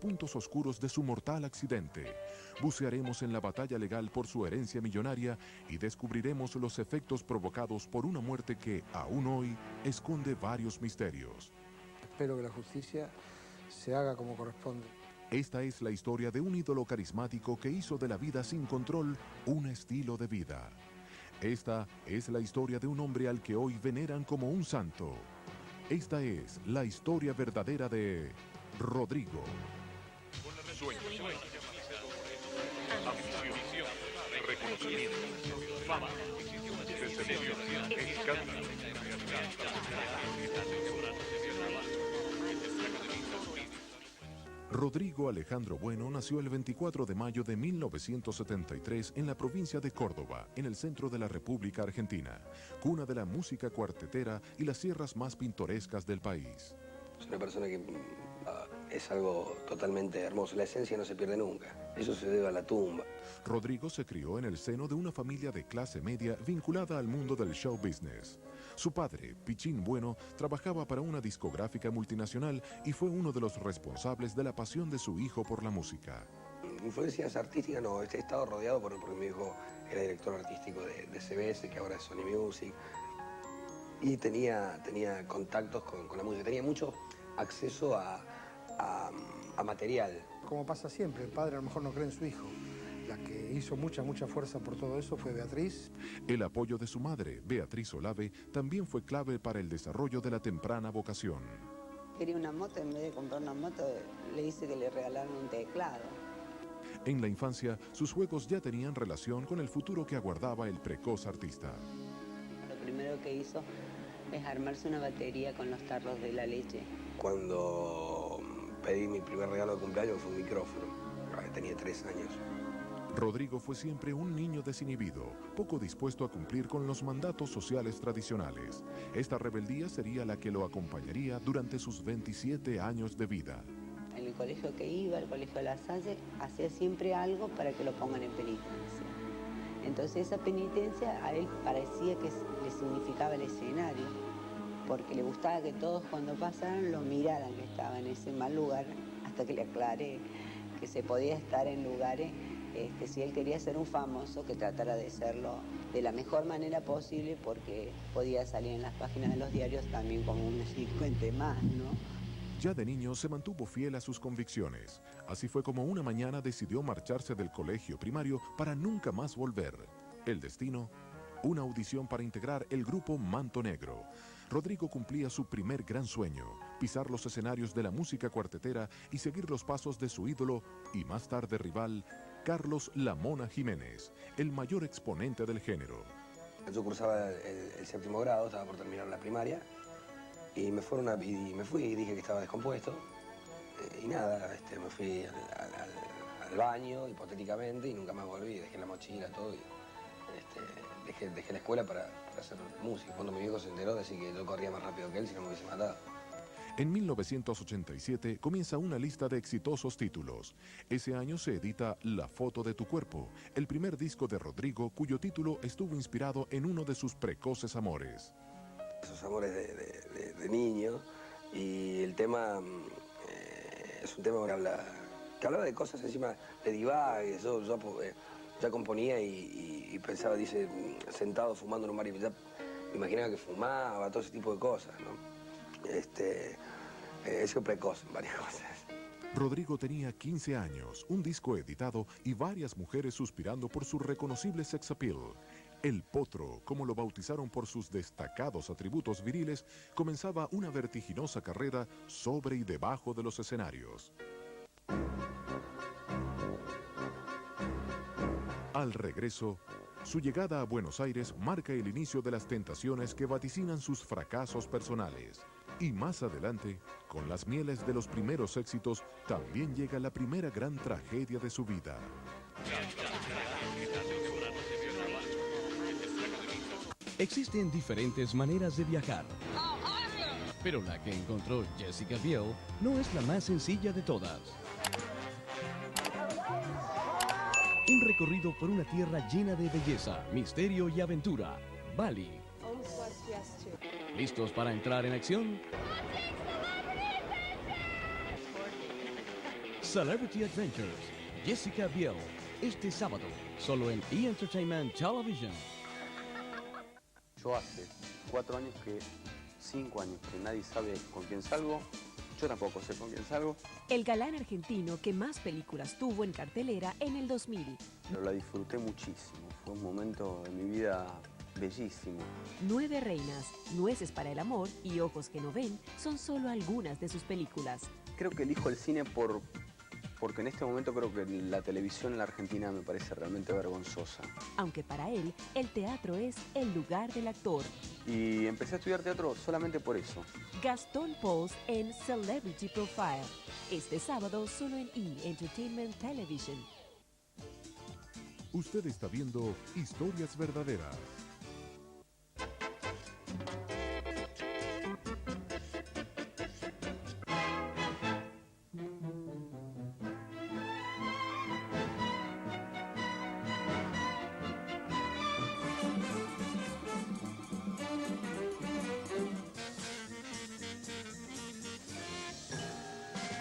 puntos oscuros de su mortal accidente. Bucearemos en la batalla legal por su herencia millonaria y descubriremos los efectos provocados por una muerte que, aún hoy, esconde varios misterios. Espero que la justicia se haga como corresponde. Esta es la historia de un ídolo carismático que hizo de la vida sin control un estilo de vida. Esta es la historia de un hombre al que hoy veneran como un santo. Esta es la historia verdadera de Rodrigo. Sueños, ambición, reconocimiento, fama, decepción, escándalo. Rodrigo Alejandro Bueno nació el 24 de mayo de 1973 en la provincia de Córdoba, en el centro de la República Argentina, cuna de la música cuartetera y las sierras más pintorescas del país. Es una persona que es algo totalmente hermoso. La esencia no se pierde nunca. Eso se debe a la tumba. Rodrigo se crió en el seno de una familia de clase media vinculada al mundo del show business. Su padre, Pichín Bueno, trabajaba para una discográfica multinacional y fue uno de los responsables de la pasión de su hijo por la música. Influencias artísticas no, he estado rodeado porque mi hijo era director artístico de CBS, que ahora es Sony Music. Y tenía contactos con la música, tenía mucho acceso a material. Como pasa siempre, el padre a lo mejor no cree en su hijo. La que hizo mucha fuerza por todo eso fue Beatriz. El apoyo de su madre, Beatriz Olave, también fue clave para el desarrollo de la temprana vocación. Quería una moto, en vez de comprar una moto, le hice que le regalaran un teclado. En la infancia, sus juegos ya tenían relación con el futuro que aguardaba el precoz artista. Lo primero que hizo es armarse una batería con los tarros de la leche. Cuando pedí mi primer regalo de cumpleaños fue un micrófono. Tenía 3 años. Rodrigo fue siempre un niño desinhibido, poco dispuesto a cumplir con los mandatos sociales tradicionales. Esta rebeldía sería la que lo acompañaría durante sus 27 años de vida. En el colegio que iba, el colegio de La Salle, hacía siempre algo para que lo pongan en penitencia. Entonces esa penitencia a él parecía que le significaba el escenario, porque le gustaba que todos cuando pasaran lo miraran que estaba en ese mal lugar, hasta que le aclaré que se podía estar en lugares, si él quería ser un famoso, que tratara de serlo de la mejor manera posible, porque podía salir en las páginas de los diarios también como un delincuente más, ¿no? Ya de niño se mantuvo fiel a sus convicciones. Así fue como una mañana decidió marcharse del colegio primario para nunca más volver. El destino, una audición para integrar el grupo Manto Negro. Rodrigo cumplía su primer gran sueño, pisar los escenarios de la música cuartetera y seguir los pasos de su ídolo y más tarde rival, Carlos La Mona Jiménez, el mayor exponente del género. Yo cursaba el 7º grado, estaba por terminar la primaria, y me fui y dije que estaba descompuesto. Y nada, me fui al baño, hipotéticamente, y nunca más volví. Dejé la mochila, todo, y dejé la escuela para hacer música. Cuando mi viejo se enteró, decía que yo corría más rápido que él, si no me hubiese matado. En 1987 comienza una lista de exitosos títulos. Ese año se edita La foto de tu cuerpo, el primer disco de Rodrigo cuyo título estuvo inspirado en uno de sus precoces amores. Esos amores de niño, y el tema es un tema que hablaba de cosas encima de divagues. Yo ya componía y pensaba, dice, sentado fumando en un bar, y ya me imaginaba que fumaba, todo ese tipo de cosas, ¿no? He sido precoz en varias cosas. Rodrigo tenía 15 años, un disco editado y varias mujeres suspirando por su reconocible sex appeal. El Potro, como lo bautizaron por sus destacados atributos viriles, comenzaba una vertiginosa carrera sobre y debajo de los escenarios. Al regreso, su llegada a Buenos Aires marca el inicio de las tentaciones que vaticinan sus fracasos personales. Y más adelante, con las mieles de los primeros éxitos, también llega la primera gran tragedia de su vida. Existen diferentes maneras de viajar, pero la que encontró Jessica Biel no es la más sencilla de todas. Un recorrido por una tierra llena de belleza, misterio y aventura. Bali. ¿Listos para entrar en acción? Celebrity Adventures, Jessica Biel, este sábado, solo en E! Entertainment Television. Yo hace 5 años que nadie sabe con quién salgo. Yo tampoco sé con quién salgo. El galán argentino que más películas tuvo en cartelera en el 2000. Pero la disfruté muchísimo. Fue un momento de mi vida bellísimo. 9 reinas, Nueces para el amor y Ojos que no ven son solo algunas de sus películas. Creo que elijo el cine porque en este momento creo que la televisión en la Argentina me parece realmente vergonzosa. Aunque para él, el teatro es el lugar del actor. Y empecé a estudiar teatro solamente por eso. Gastón Pauls en Celebrity Profile. Este sábado solo en E! Entertainment Television. Usted está viendo Historias Verdaderas.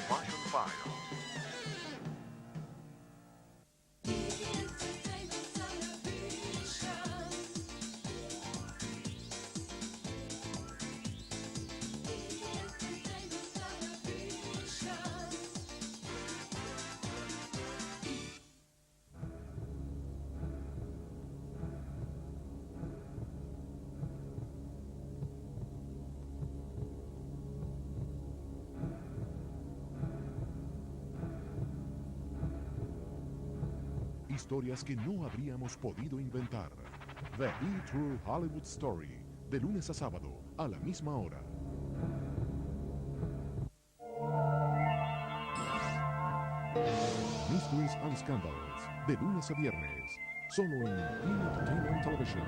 Fashion Files. Historias que no habríamos podido inventar. The Be True Hollywood Story, de lunes a sábado, a la misma hora. Mysteries and Scandals, de lunes a viernes, solo en E! Entertainment Television.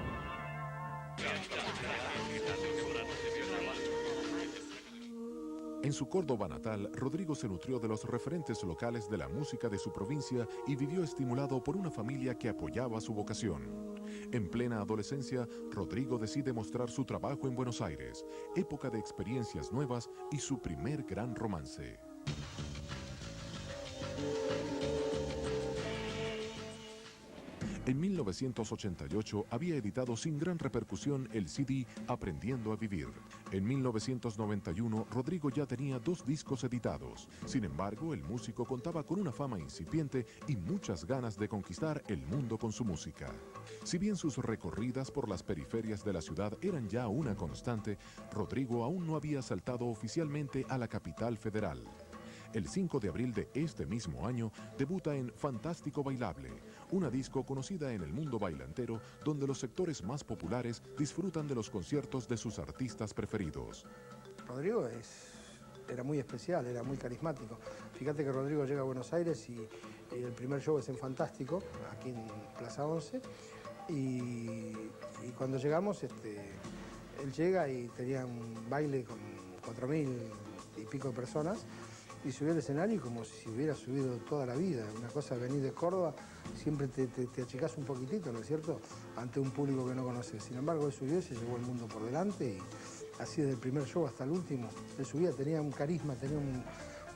En su Córdoba natal, Rodrigo se nutrió de los referentes locales de la música de su provincia y vivió estimulado por una familia que apoyaba su vocación. En plena adolescencia, Rodrigo decide mostrar su trabajo en Buenos Aires, época de experiencias nuevas y su primer gran romance. En 1988 había editado sin gran repercusión el CD Aprendiendo a Vivir. En 1991 Rodrigo ya tenía 2 discos editados. Sin embargo, el músico contaba con una fama incipiente y muchas ganas de conquistar el mundo con su música. Si bien sus recorridas por las periferias de la ciudad eran ya una constante, Rodrigo aún no había saltado oficialmente a la capital federal. El 5 de abril de este mismo año debuta en Fantástico Bailable, una disco conocida en el mundo bailantero donde los sectores más populares disfrutan de los conciertos de sus artistas preferidos. Rodrigo era muy especial, era muy carismático. Fíjate que Rodrigo llega a Buenos Aires y el primer show es en Fantástico, aquí en Plaza 11, y cuando llegamos, él llega y tenía un baile con 4.000 y pico de personas, y subió al escenario como si hubiera subido toda la vida. Una cosa, venir de Córdoba, siempre te achicás un poquitito, ¿no es cierto?, ante un público que no conoces. Sin embargo, él subió y se llevó el mundo por delante, y así desde el primer show hasta el último. Él subía, tenía un carisma, tenía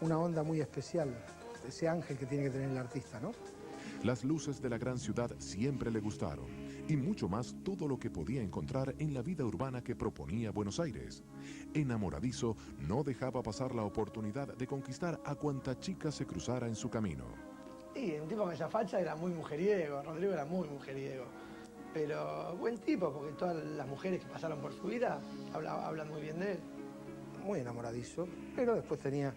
una onda muy especial, ese ángel que tiene que tener el artista, ¿no? Las luces de la gran ciudad siempre le gustaron, y mucho más todo lo que podía encontrar en la vida urbana que proponía Buenos Aires. Enamoradizo, no dejaba pasar la oportunidad de conquistar a cuanta chica se cruzara en su camino. Y un tipo con esa facha era muy mujeriego, Rodrigo era muy mujeriego. Pero buen tipo, porque todas las mujeres que pasaron por su vida hablan muy bien de él. Muy enamoradizo, pero después tenía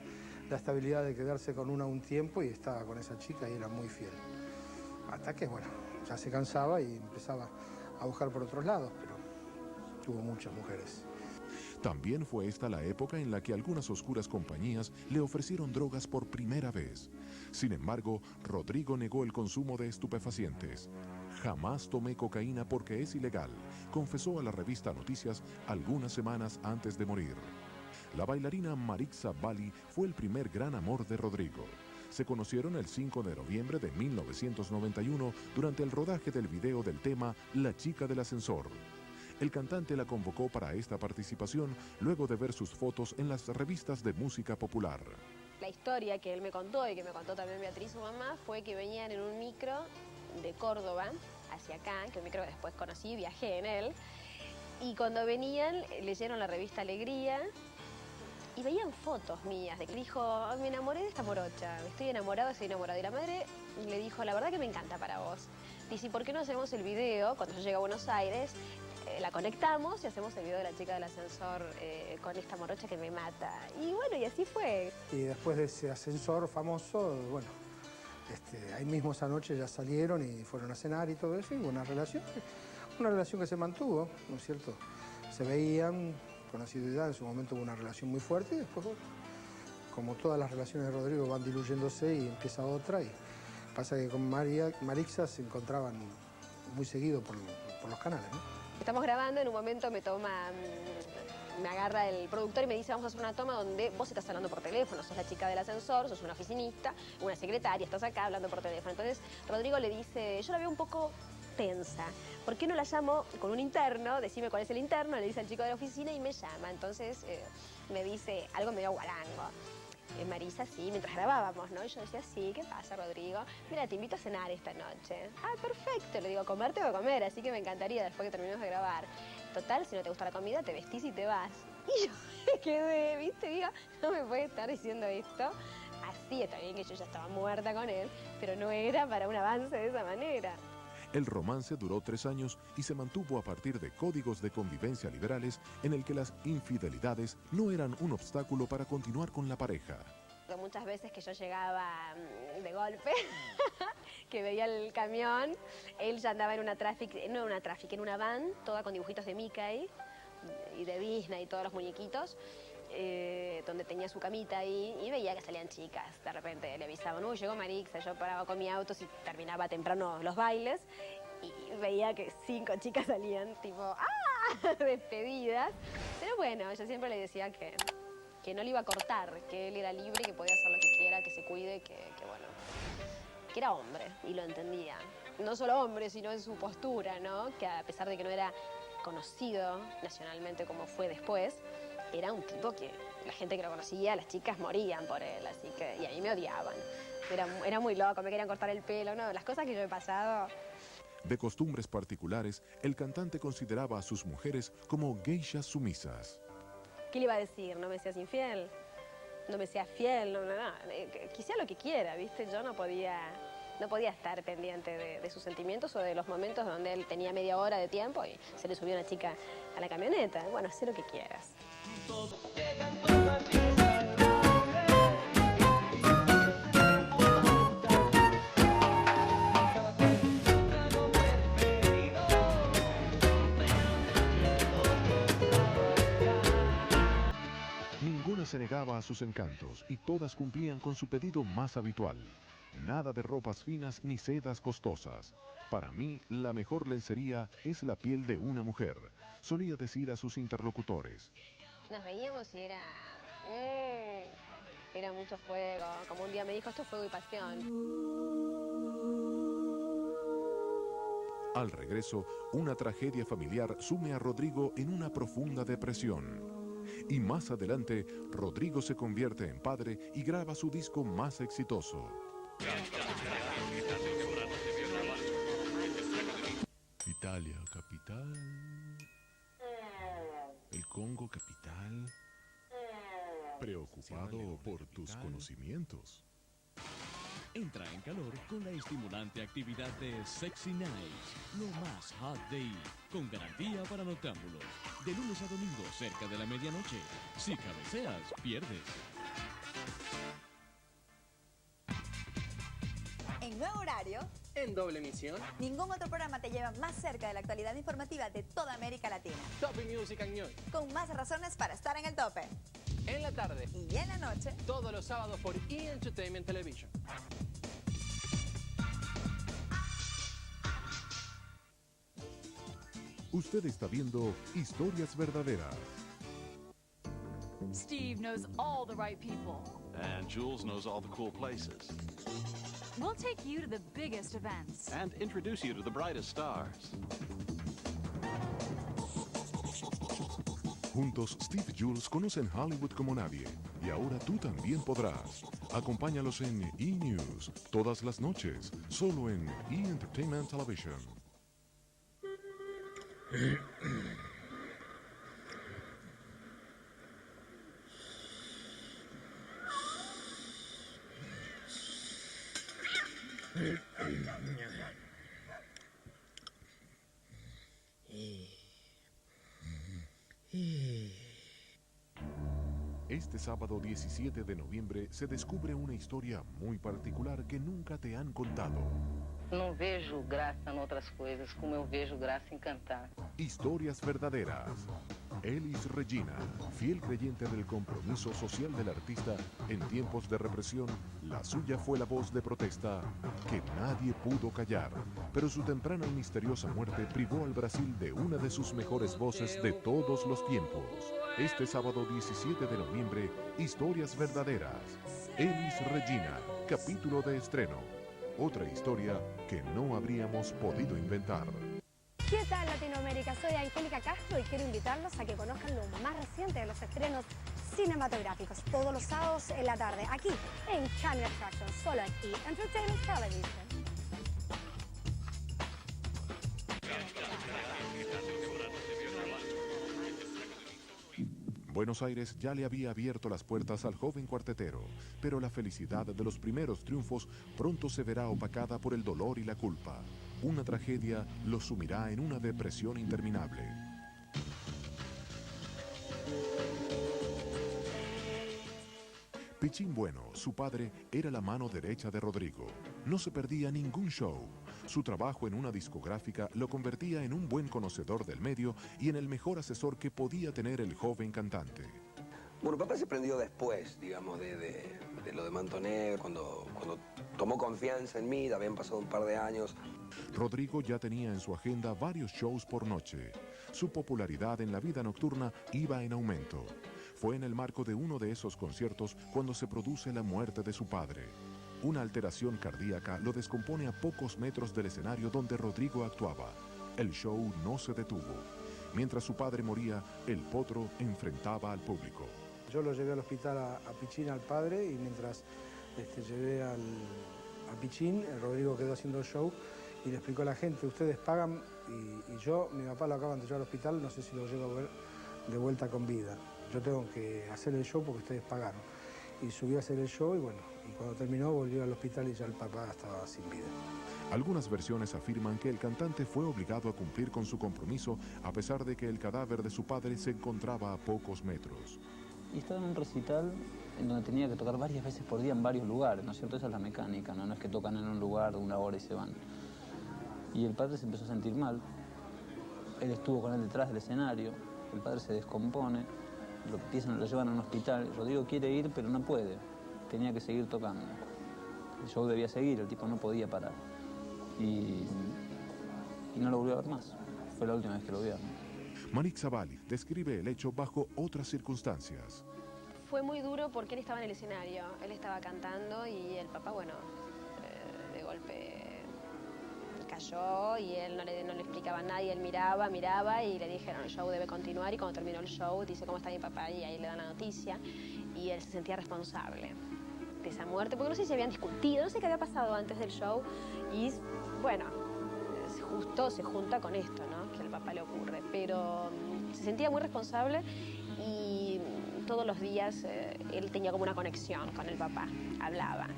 la estabilidad de quedarse con una un tiempo y estaba con esa chica y era muy fiel. Hasta que, bueno, ya se cansaba y empezaba a buscar por otros lados, pero tuvo muchas mujeres. También fue esta la época en la que algunas oscuras compañías le ofrecieron drogas por primera vez. Sin embargo, Rodrigo negó el consumo de estupefacientes. Jamás tomé cocaína porque es ilegal, confesó a la revista Noticias algunas semanas antes de morir. La bailarina Marixa Bali fue el primer gran amor de Rodrigo. Se conocieron el 5 de noviembre de 1991 durante el rodaje del video del tema La chica del ascensor. El cantante la convocó para esta participación luego de ver sus fotos en las revistas de música popular. La historia que él me contó y que me contó también Beatriz, su mamá, fue que venían en un micro de Córdoba hacia acá, que un micro que después conocí, viajé en él, y cuando venían leyeron la revista Alegría y veían fotos mías. Dijo, me enamoré de esta morocha, estoy enamorado. Y la madre le dijo, la verdad que me encanta para vos. Dice, ¿por qué no hacemos el video? Cuando yo llegue a Buenos Aires, la conectamos y hacemos el video de la chica del ascensor con esta morocha que me mata. Y bueno, y así fue. Y después de ese ascensor famoso, bueno, ahí mismo esa noche ya salieron y fueron a cenar y todo eso, y hubo una relación que se mantuvo, ¿no es cierto? Se veían, con asiduidad, en su momento hubo una relación muy fuerte y después, bueno, como todas las relaciones de Rodrigo van diluyéndose y empieza otra, y pasa que con Marixa se encontraban muy seguido por los canales, ¿no? Estamos grabando, en un momento me agarra el productor y me dice, vamos a hacer una toma donde vos estás hablando por teléfono, sos la chica del ascensor, sos una oficinista, una secretaria, estás acá hablando por teléfono. Entonces Rodrigo le dice, yo la veo un poco tensa, ¿por qué no la llamo con un interno? Decime cuál es el interno, le dice al chico de la oficina y me llama. Entonces me dice algo medio guarango. Marisa, sí, mientras grabábamos, ¿no? Y yo decía, sí, ¿qué pasa, Rodrigo? Mira, te invito a cenar esta noche. Ah, perfecto. Le digo, comer tengo que comer, así que me encantaría después que terminemos de grabar. Total, si no te gusta la comida, te vestís y te vas. Y yo me quedé, ¿viste? Digo, no me puede estar diciendo esto. Así está bien que yo ya estaba muerta con él, pero no era para un avance de esa manera. El romance duró 3 años y se mantuvo a partir de códigos de convivencia liberales en el que las infidelidades no eran un obstáculo para continuar con la pareja. Muchas veces que yo llegaba de golpe, que veía el camión, él ya andaba en en una van, toda con dibujitos de Mickey y de Disney y todos los muñequitos, donde tenía su camita ahí, y veía que salían chicas. De repente le avisaban, uy, llegó Marixa. Yo paraba con mi auto, si terminaba temprano los bailes, y veía que 5 chicas salían, tipo, ¡ah! Despedidas. Pero bueno, yo siempre le decía que no le iba a cortar, que él era libre, que podía hacer lo que quiera, que se cuide, que bueno, que era hombre, y lo entendía. No solo hombre, sino en su postura, ¿no? Que a pesar de que no era conocido nacionalmente como fue después, era un tipo que la gente que lo conocía, las chicas morían por él, así que, y a mí me odiaban. Era muy loco, me querían cortar el pelo, ¿no? Las cosas que yo he pasado. De costumbres particulares, el cantante consideraba a sus mujeres como geishas sumisas. ¿Qué le iba a decir? ¿No me seas infiel? ¿No me seas fiel? No. Que sea lo que quiera, ¿viste? Yo no podía estar pendiente de sus sentimientos o de los momentos donde él tenía media hora de tiempo y se le subió una chica a la camioneta. Bueno, haz lo que quieras. Ninguna se negaba a sus encantos y todas cumplían con su pedido más habitual. Nada de ropas finas ni sedas costosas. Para mí, la mejor lencería es la piel de una mujer, solía decir a sus interlocutores. Nos veíamos y era mucho fuego. Como un día me dijo, esto es fuego y pasión. Al regreso, una tragedia familiar sume a Rodrigo en una profunda depresión. Y más adelante, Rodrigo se convierte en padre y graba su disco más exitoso. Italia, capital. El Congo, capital. Preocupado por tus conocimientos. Entra en calor con la estimulante actividad de Sexy Nights, lo más hot day, con garantía para noctámbulos. De lunes a domingo, cerca de la medianoche. Si cabeceas, pierdes. En nuevo horario, en doble emisión, ningún otro programa te lleva más cerca de la actualidad informativa de toda América Latina. Top Music and News. Con más razones para estar en el tope. En la tarde y en la noche, todos los sábados por E! Entertainment Television. Usted está viendo Historias Verdaderas. Steve knows all the right people. And Jules knows all the cool places. We'll take you to the biggest events. And introduce you to the brightest stars. Juntos, Steve y Jules conocen Hollywood como nadie. Y ahora tú también podrás. Acompáñalos en E! News todas las noches, solo en E! Entertainment Television. Este sábado 17 de noviembre se descubre una historia muy particular que nunca te han contado. Não vejo graça em outras coisas, como eu vejo graça em cantar. Historias verdaderas. Elis Regina, fiel creyente del compromiso social del artista en tiempos de represión, la suya fue la voz de protesta que nadie pudo callar. Pero su temprana y misteriosa muerte privó al Brasil de una de sus mejores voces de todos los tiempos. Este sábado 17 de noviembre, Historias verdaderas. Elis Regina, capítulo de estreno. Otra historia que no habríamos podido inventar. ¿Qué tal Latinoamérica? Soy Angélica Castro y quiero invitarlos a que conozcan lo más reciente de los estrenos cinematográficos todos los sábados en la tarde, aquí en Channel Attraction, solo en E! Entertainment Television. Buenos Aires ya le había abierto las puertas al joven cuartetero, pero la felicidad de los primeros triunfos pronto se verá opacada por el dolor y la culpa. Una tragedia lo sumirá en una depresión interminable. Pichín Bueno, su padre, era la mano derecha de Rodrigo. No se perdía ningún show. Su trabajo en una discográfica lo convertía en un buen conocedor del medio y en el mejor asesor que podía tener el joven cantante. Bueno, papá se prendió después, digamos, de lo de Manto Negro, cuando tomó confianza en mí, habían pasado un par de años. Rodrigo ya tenía en su agenda varios shows por noche. Su popularidad en la vida nocturna iba en aumento. Fue en el marco de uno de esos conciertos cuando se produce la muerte de su padre. Una alteración cardíaca lo descompone a pocos metros del escenario donde Rodrigo actuaba. El show no se detuvo. Mientras su padre moría, el potro enfrentaba al público. Yo lo llevé al hospital a Pichín, al padre, y mientras llevé a Pichín, Rodrigo quedó haciendo el show y le explicó a la gente, ustedes pagan y yo, mi papá lo acaban de llevar al hospital, no sé si lo llevo a ver de vuelta con vida. Yo tengo que hacer el show porque ustedes pagaron. Y subí a hacer el show y bueno, y cuando terminó volvió al hospital y ya el papá estaba sin vida. Algunas versiones afirman que el cantante fue obligado a cumplir con su compromiso a pesar de que el cadáver de su padre se encontraba a pocos metros. Y estaba en un recital en donde tenía que tocar varias veces por día en varios lugares, ¿no es cierto? Esa es la mecánica, ¿no? No es que tocan en un lugar una hora y se van. Y el padre se empezó a sentir mal, él estuvo con él detrás del escenario, el padre se descompone, lo llevan a un hospital, Rodrigo quiere ir pero no puede, tenía que seguir tocando. El show debía seguir, el tipo no podía parar. Y no lo volvió a ver más, fue la última vez que lo vio. Manik Zavalli describe el hecho bajo otras circunstancias. Fue muy duro porque él estaba en el escenario, él estaba cantando y el papá, bueno, de golpe cayó y él no le explicaba a nadie, él miraba y le dijeron el show debe continuar y cuando terminó el show dice cómo está mi papá y ahí le dan la noticia y él se sentía responsable de esa muerte porque no sé si habían discutido, no sé qué había pasado antes del show y bueno, justo se junta con esto, ¿no? Que al papá le ocurre, pero se sentía muy responsable y todos los días él tenía como una conexión con el papá, hablaba.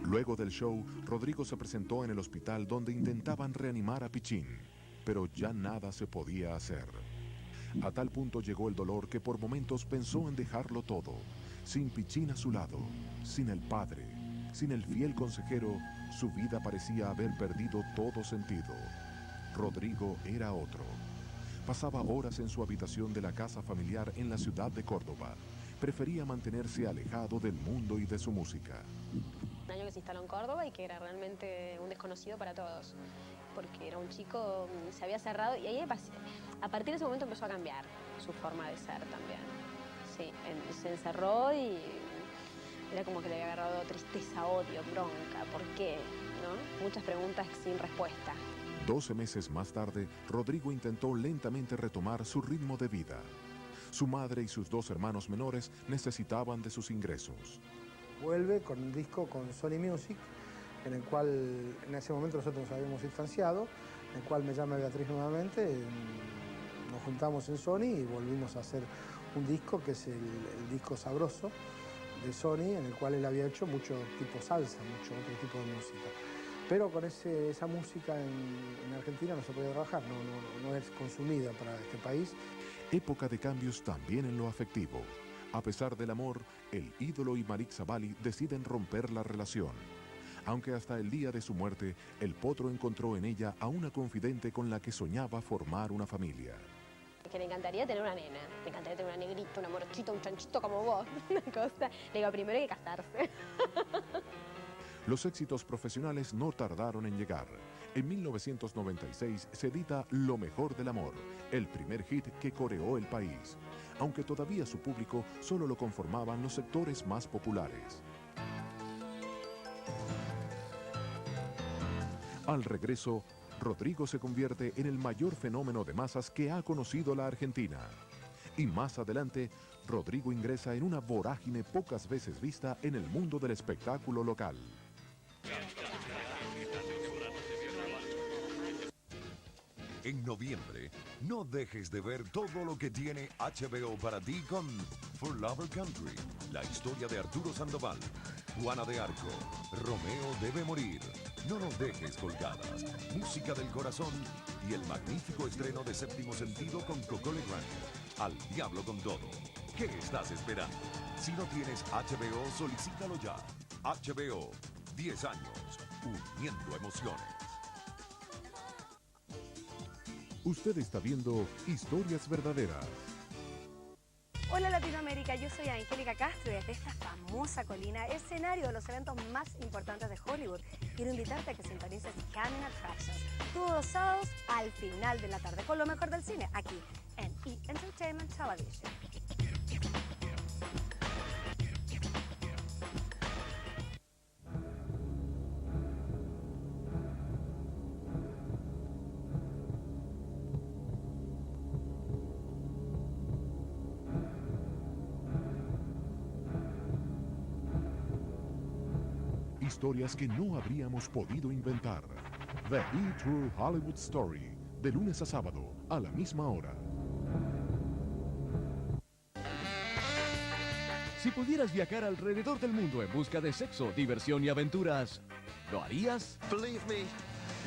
Luego del show, Rodrigo se presentó en el hospital donde intentaban reanimar a Pichín, pero ya nada se podía hacer. A tal punto llegó el dolor que por momentos pensó en dejarlo todo, sin Pichín a su lado, sin el padre, sin el fiel consejero, su vida parecía haber perdido todo sentido. Rodrigo era otro. Pasaba horas en su habitación de la casa familiar en la ciudad de Córdoba. Prefería mantenerse alejado del mundo y de su música. Un año que se instaló en Córdoba y que era realmente un desconocido para todos, porque era un chico, se había cerrado y ahí a partir de ese momento empezó a cambiar su forma de ser también. Sí, se encerró y era como que le había agarrado tristeza, odio, bronca, ¿por qué? ¿No? Muchas preguntas sin respuesta. 12 meses más tarde, Rodrigo intentó lentamente retomar su ritmo de vida. Su madre y sus 2 hermanos menores necesitaban de sus ingresos. Vuelve con un disco con Sony Music, en el cual en ese momento nosotros nos habíamos distanciado, en el cual me llama Beatriz nuevamente, nos juntamos en Sony y volvimos a hacer un disco que es el disco Sabroso de Sony, en el cual él había hecho mucho tipo salsa, mucho otro tipo de música. Pero con esa música en Argentina no se podía trabajar, no es consumida para este país. Época de cambios también en lo afectivo. A pesar del amor, el ídolo y Malik Zavalli deciden romper la relación. Aunque hasta el día de su muerte, el Potro encontró en ella a una confidente con la que soñaba formar una familia. Que le encantaría tener una nena, le encantaría tener una negrita, una morochita, un chanchito como vos, una cosa. Le digo, primero hay que casarse. Los éxitos profesionales no tardaron en llegar. En 1996 se edita Lo mejor del amor, el primer hit que coreó el país, aunque todavía su público solo lo conformaban los sectores más populares. Al regreso, Rodrigo se convierte en el mayor fenómeno de masas que ha conocido la Argentina. Y más adelante, Rodrigo ingresa en una vorágine pocas veces vista en el mundo del espectáculo local. En noviembre, no dejes de ver todo lo que tiene HBO para ti con For Lover Country, la historia de Arturo Sandoval, Juana de Arco, Romeo debe morir, No nos dejes colgadas, Música del corazón y el magnífico estreno de Séptimo Sentido con Coco Legrand. Al diablo con todo. ¿Qué estás esperando? Si no tienes HBO, solicítalo ya. HBO, 10 años, uniendo emociones. Usted está viendo Historias Verdaderas. Hola Latinoamérica, yo soy Angélica Castro y desde esta famosa colina, escenario de los eventos más importantes de Hollywood, quiero invitarte a que sintonices Camden Attractions todos los sábados al final de la tarde con lo mejor del cine, aquí en E! Entertainment Television. Historias que no habríamos podido inventar. The E! True Hollywood Story, de lunes a sábado, a la misma hora. Si pudieras viajar alrededor del mundo en busca de sexo, diversión y aventuras, ¿lo harías? Believe me,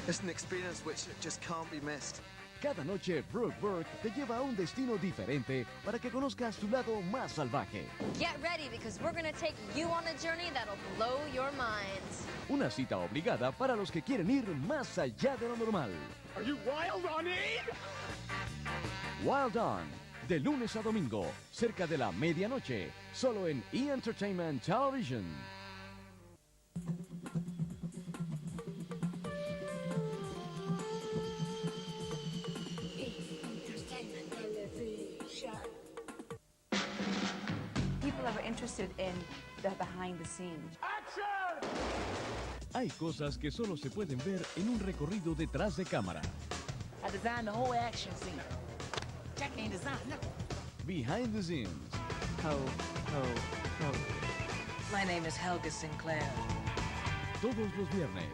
it's an experience which just can't be missed. Cada noche, Brooke Burke te lleva a un destino diferente para que conozcas su lado más salvaje. Get ready because we're going to take you on a journey that'll blow your minds. Una cita obligada para los que quieren ir más allá de lo normal. Are you wild on it? Wild On, de lunes a domingo, cerca de la medianoche, solo en E! Entertainment Television. People are interested in the behind the scenes. Hay cosas que solo se pueden ver en un recorrido detrás de cámara. I designed the whole action scene. Jack ain't designed nothing. Behind the scenes. My name is Helga Sinclair. Todos los viernes,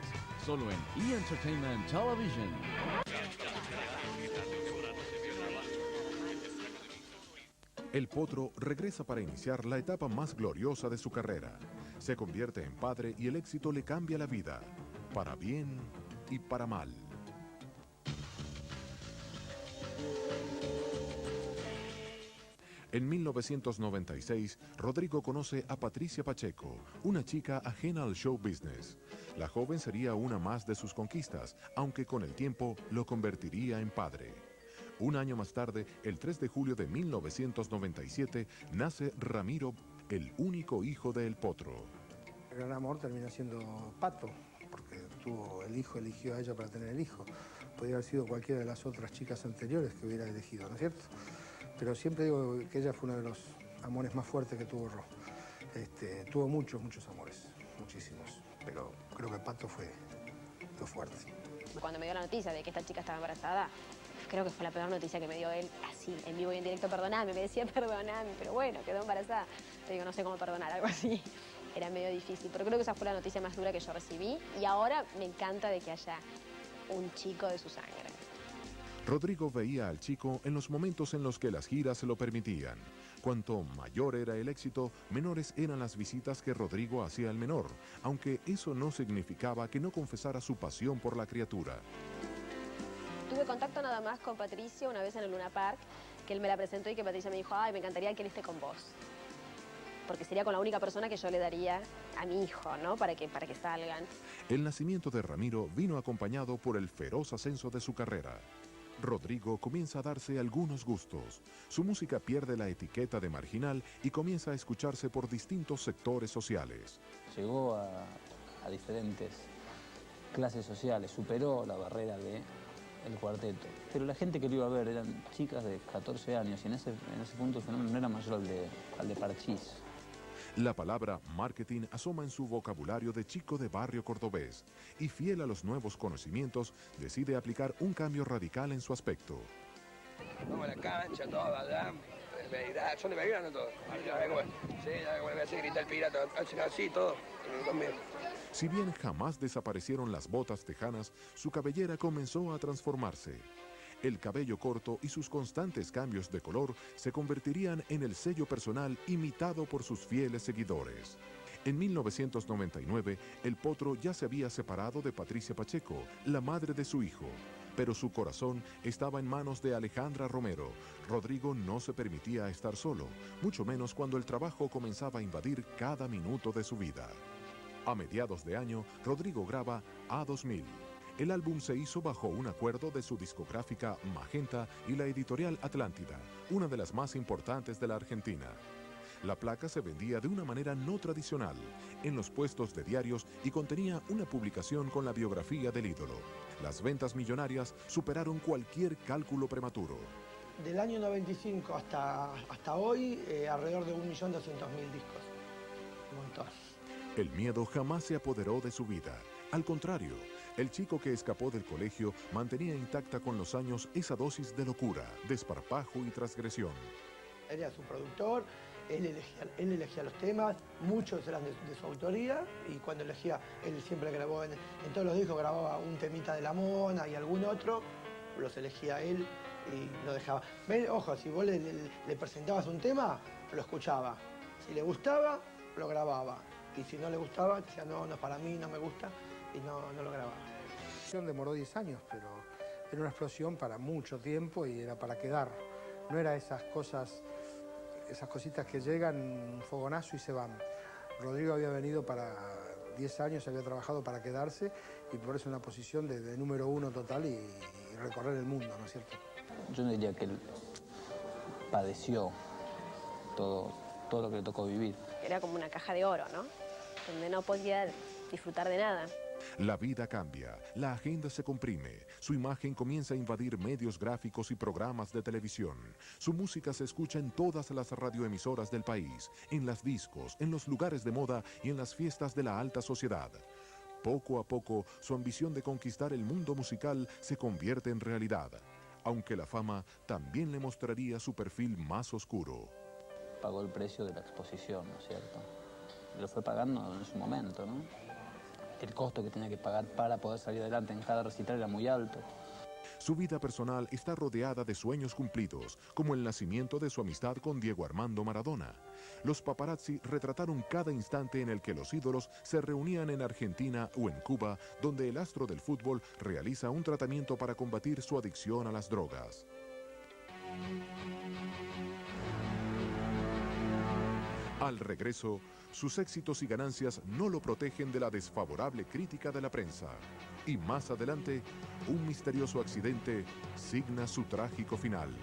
solo en E! Entertainment Television. El Potro regresa para iniciar la etapa más gloriosa de su carrera. Se convierte en padre y el éxito le cambia la vida, para bien y para mal. En 1996, Rodrigo conoce a Patricia Pacheco, una chica ajena al show business. La joven sería una más de sus conquistas, aunque con el tiempo lo convertiría en padre. Un año más tarde, el 3 de julio de 1997, nace Ramiro, el único hijo de El Potro. El gran amor termina siendo Pato, porque el hijo eligió a ella para tener el hijo. Podría haber sido cualquiera de las otras chicas anteriores que hubiera elegido, ¿no es cierto? Pero siempre digo que ella fue uno de los amores más fuertes que tuvo Ro. Tuvo muchos amores, muchísimos, pero creo que Pato fue lo fuerte. Cuando me dio la noticia de que esta chica estaba embarazada, creo que fue la peor noticia que me dio él, así, en vivo y en directo, perdoname, me decía perdoname, pero bueno, quedó embarazada. Te digo, no sé cómo perdonar, algo así. Era medio difícil, pero creo que esa fue la noticia más dura que yo recibí y ahora me encanta de que haya un chico de su sangre. Rodrigo veía al chico en los momentos en los que las giras se lo permitían. Cuanto mayor era el éxito, menores eran las visitas que Rodrigo hacía al menor, aunque eso no significaba que no confesara su pasión por la criatura. Tuve contacto nada más con Patricio una vez en el Luna Park, que él me la presentó y que Patricia me dijo, ay, me encantaría que él esté con vos. Porque sería con la única persona que yo le daría a mi hijo, ¿no? Para que salgan. El nacimiento de Ramiro vino acompañado por el feroz ascenso de su carrera. Rodrigo comienza a darse algunos gustos. Su música pierde la etiqueta de marginal y comienza a escucharse por distintos sectores sociales. Llegó a diferentes clases sociales, superó la barrera del cuarteto. Pero la gente que lo iba a ver eran chicas de 14 años y en ese punto el fenómeno no era mayor al de Parchís. La palabra marketing asoma en su vocabulario de chico de barrio cordobés y fiel a los nuevos conocimientos, decide aplicar un cambio radical en su aspecto. Vamos a la cancha, todo allá. Son de Belgrano todos. Sí, ya vuelve a hacer gritar el pirata, hacen así todo. Si bien jamás desaparecieron las botas tejanas, su cabellera comenzó a transformarse. El cabello corto y sus constantes cambios de color se convertirían en el sello personal imitado por sus fieles seguidores. En 1999, el Potro ya se había separado de Patricia Pacheco, la madre de su hijo. Pero su corazón estaba en manos de Alejandra Romero. Rodrigo no se permitía estar solo, mucho menos cuando el trabajo comenzaba a invadir cada minuto de su vida. A mediados de año, Rodrigo graba A2000. El álbum se hizo bajo un acuerdo de su discográfica Magenta y la editorial Atlántida, una de las más importantes de la Argentina. La placa se vendía de una manera no tradicional, en los puestos de diarios y contenía una publicación con la biografía del ídolo. Las ventas millonarias superaron cualquier cálculo prematuro. Del año 95 hasta hoy, alrededor de 1.200.000 discos. Un montón. El miedo jamás se apoderó de su vida. Al contrario, el chico que escapó del colegio mantenía intacta con los años esa dosis de locura, desparpajo y transgresión. Él era su productor, él elegía los temas, muchos eran de su autoría, y cuando elegía, él siempre grabó, en todos los discos grababa un temita de La Mona y algún otro, los elegía él y lo dejaba. Ojo, si vos le presentabas un tema, lo escuchaba. Si le gustaba, lo grababa. Y si no le gustaba, decía, no, no es para mí, no me gusta, y no lo grababa. La explosión demoró 10 años, pero era una explosión para mucho tiempo y era para quedar. No era esas cositas que llegan, un fogonazo y se van. Rodrigo había venido para 10 años, había trabajado para quedarse y por eso una posición de número 1 total y recorrer el mundo, ¿no es cierto? Yo no diría que él padeció todo lo que le tocó vivir. Era como una caja de oro, ¿no? Donde no podía disfrutar de nada. La vida cambia, la agenda se comprime, su imagen comienza a invadir medios gráficos y programas de televisión. Su música se escucha en todas las radioemisoras del país, en las discos, en los lugares de moda y en las fiestas de la alta sociedad. Poco a poco, su ambición de conquistar el mundo musical se convierte en realidad, aunque la fama también le mostraría su perfil más oscuro. Pagó el precio de la exposición, ¿no es cierto? Lo fue pagando en su momento, ¿no? El costo que tenía que pagar para poder salir adelante en cada recital era muy alto. Su vida personal está rodeada de sueños cumplidos, como el nacimiento de su amistad con Diego Armando Maradona. Los paparazzi retrataron cada instante en el que los ídolos se reunían en Argentina o en Cuba, donde el astro del fútbol realiza un tratamiento para combatir su adicción a las drogas. Al regreso, sus éxitos y ganancias no lo protegen de la desfavorable crítica de la prensa. Y más adelante, un misterioso accidente signa su trágico final.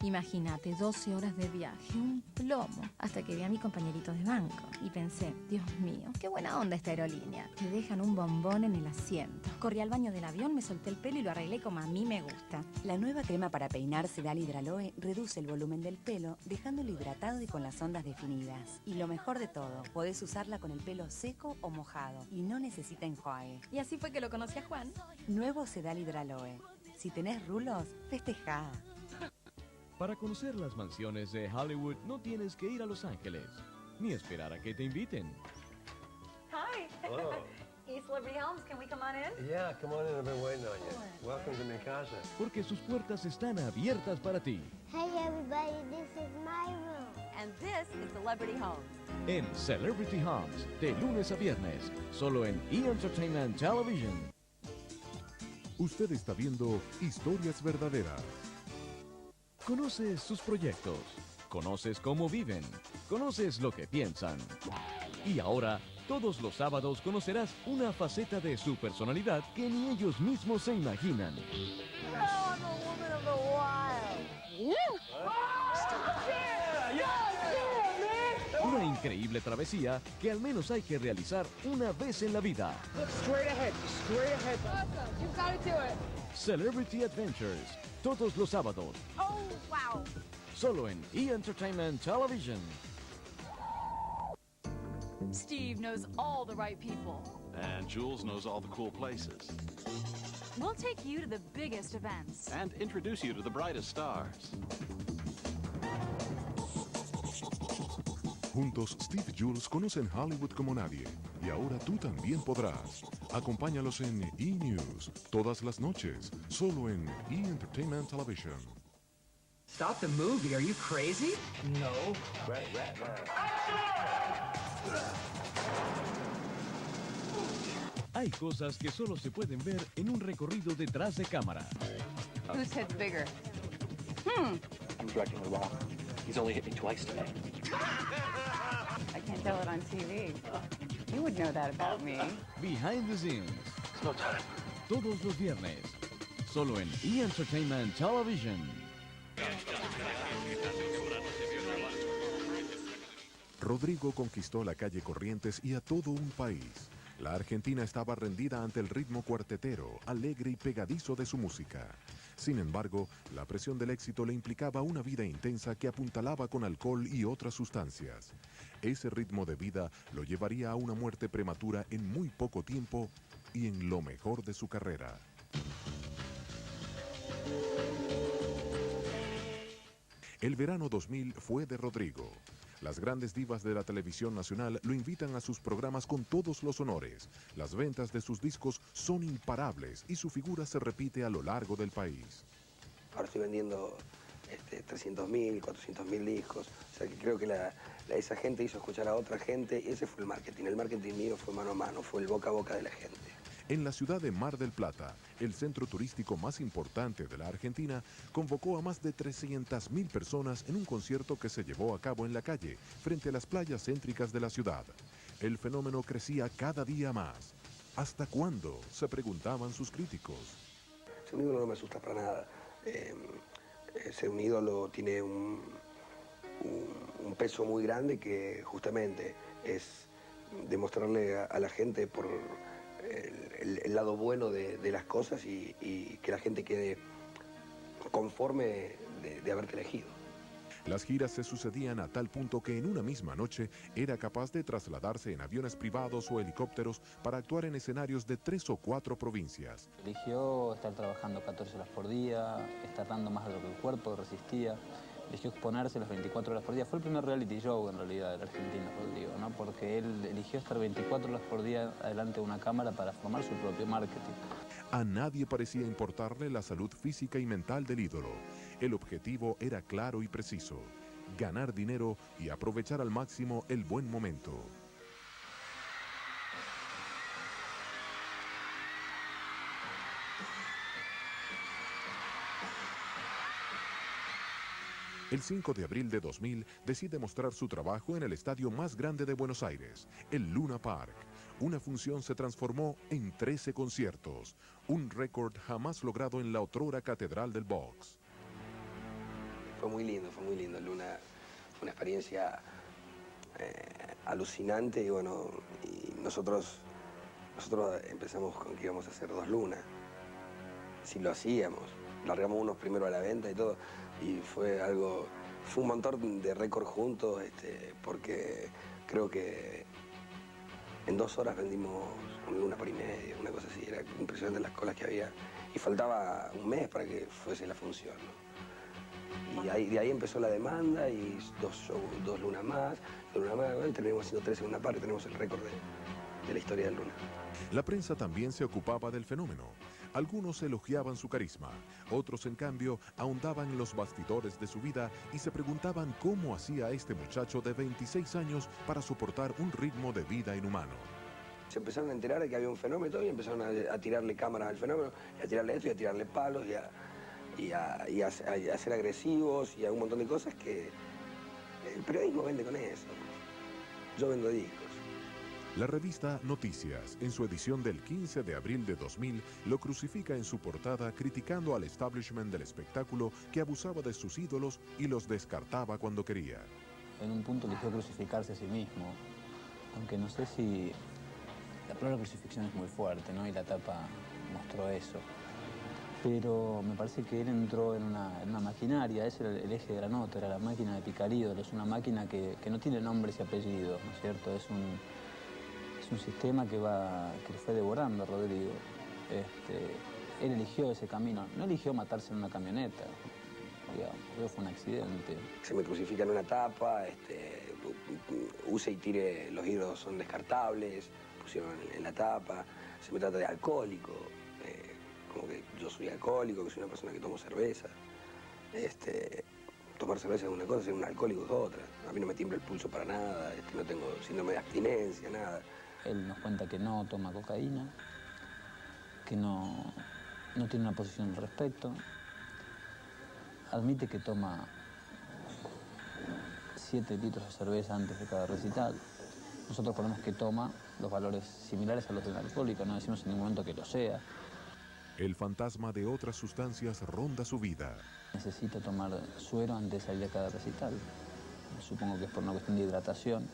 Imagínate, 12 horas de viaje, un plomo, hasta que vi a mi compañerito de banco y pensé, Dios mío, qué buena onda esta aerolínea. Te dejan un bombón en el asiento. Corrí al baño del avión, me solté el pelo y lo arreglé como a mí me gusta. La nueva crema para peinar Sedal Hidraloe reduce el volumen del pelo, dejándolo hidratado y con las ondas definidas. Y lo mejor de todo, podés usarla con el pelo seco o mojado y no necesita enjuague. Y así fue que lo conocí a Juan. Nuevo Sedal Hidraloe. Si tenés rulos, festejá. Para conocer las mansiones de Hollywood no tienes que ir a Los Ángeles, ni esperar a que te inviten. Hi. Hello. East Liberty Homes, can we come on in? Yeah, come on in. I've been waiting on you. Welcome to mi casa. Porque sus puertas están abiertas para ti. Hey everybody, this is my room. And this is Celebrity Homes. En Celebrity Homes, de lunes a viernes, solo en E! Entertainment Television. Usted está viendo Historias Verdaderas. Conoces sus proyectos, conoces cómo viven, conoces lo que piensan. Y ahora, todos los sábados conocerás una faceta de su personalidad que ni ellos mismos se imaginan. I'm a woman of the wild. Una increíble travesía que al menos hay que realizar una vez en la vida. Straight ahead, straight ahead. Awesome, you've got to do it. Celebrity Adventures, todos los sábados. Oh, wow. Solo en E! Entertainment Television. Steve knows all the right people. And Jules knows all the cool places. We'll take you to the biggest events. And introduce you to the brightest stars. Juntos, Steve y Jules conocen Hollywood como nadie. Y ahora tú también podrás. Acompáñalos en E! News, todas las noches, solo en E! Entertainment Television. Stop the movie, are you crazy? No. Hay cosas que solo se pueden ver en un recorrido detrás de cámara. Whose head's bigger? I'm directing The Rock. He's only hit me twice today. I can't tell it on TV. You would know that about me. Behind the scenes. It's no time. Todos los viernes. Solo en E! Entertainment Television. Rodrigo conquistó la calle Corrientes y a todo un país. La Argentina estaba rendida ante el ritmo cuartetero, alegre y pegadizo de su música. Sin embargo, la presión del éxito le implicaba una vida intensa que apuntalaba con alcohol y otras sustancias. Ese ritmo de vida lo llevaría a una muerte prematura en muy poco tiempo y en lo mejor de su carrera. El verano 2000 fue de Rodrigo. Las grandes divas de la televisión nacional lo invitan a sus programas con todos los honores. Las ventas de sus discos son imparables y su figura se repite a lo largo del país. Ahora estoy vendiendo 300.000, 400.000 discos. O sea que creo que esa gente hizo escuchar a otra gente y ese fue el marketing. El marketing mío fue mano a mano, fue el boca a boca de la gente. En la ciudad de Mar del Plata, el centro turístico más importante de la Argentina, convocó a más de 300.000 personas en un concierto que se llevó a cabo en la calle, frente a las playas céntricas de la ciudad. El fenómeno crecía cada día más. ¿Hasta cuándo?, se preguntaban sus críticos. Ser un ídolo no me asusta para nada. Ser un ídolo tiene un peso muy grande que justamente es demostrarle a la gente por el lado bueno de las cosas y que la gente quede conforme de haberte elegido. Las giras se sucedían a tal punto que en una misma noche era capaz de trasladarse en aviones privados o helicópteros para actuar en escenarios de 3 o 4 provincias. Eligió estar trabajando 14 horas por día, estar dando más de lo que el cuerpo resistía. Eligió exponerse las 24 horas por día. Fue el primer reality show, en realidad, de la Argentina, Rodrigo, ¿no? Porque él eligió estar 24 horas por día delante de una cámara para formar su propio marketing. A nadie parecía importarle la salud física y mental del ídolo. El objetivo era claro y preciso: ganar dinero y aprovechar al máximo el buen momento. El 5 de abril de 2000 decide mostrar su trabajo en el estadio más grande de Buenos Aires, el Luna Park. Una función se transformó en 13 conciertos, un récord jamás logrado en la otrora Catedral del Box. fue muy lindo, Luna, una experiencia alucinante y bueno, y nosotros empezamos con que íbamos a hacer 2 lunas. Si lo hacíamos, largamos unos primero a la venta y todo, y fue un montón de récord juntos, porque creo que en 2 horas vendimos 1 luna por y media, una cosa así, era impresionante las colas que había, y faltaba un mes para que fuese la función, ¿no? Y de ahí empezó la demanda y 2 lunas más, bueno, terminamos haciendo 3 en una parte, tenemos el récord de la historia de Luna. La prensa también se ocupaba del fenómeno. Algunos elogiaban su carisma, otros en cambio ahondaban en los bastidores de su vida y se preguntaban cómo hacía este muchacho de 26 años para soportar un ritmo de vida inhumano. Se empezaron a enterar de que había un fenómeno y empezaron a tirarle cámaras al fenómeno, y a tirarle esto y a tirarle palos y a ser agresivos y a un montón de cosas que el periodismo vende con eso. Yo vendo discos. La revista Noticias, en su edición del 15 de abril de 2000, lo crucifica en su portada criticando al establishment del espectáculo que abusaba de sus ídolos y los descartaba cuando quería. En un punto eligió crucificarse a sí mismo, aunque no sé si... La palabra crucifixión es muy fuerte, ¿no? Y la tapa mostró eso. Pero me parece que él entró en una maquinaria, ese era el eje de la nota, era la máquina de Picarídolos, una máquina que no tiene nombres y apellidos, ¿no es cierto? Es un sistema que le fue devorando a Rodrigo. Él eligió ese camino, no eligió matarse en una camioneta, digamos, creo que fue un accidente. Se me crucifica en una tapa, use y tire, los ídolos son descartables, pusieron en la tapa, se me trata de alcohólico, como que yo soy alcohólico, que soy una persona que tomo cerveza. Tomar cerveza es una cosa, ser un alcohólico es otra. A mí no me tiembla el pulso para nada, no tengo síndrome de abstinencia, nada. Él nos cuenta que no toma cocaína, que no tiene una posición al respecto. Admite que toma 7 litros de cerveza antes de cada recital. Nosotros ponemos que toma los valores similares a los del alcohólico, no decimos en ningún momento que lo sea. El fantasma de otras sustancias ronda su vida. Necesita tomar suero antes de salir a cada recital. Supongo que es por una cuestión de hidratación.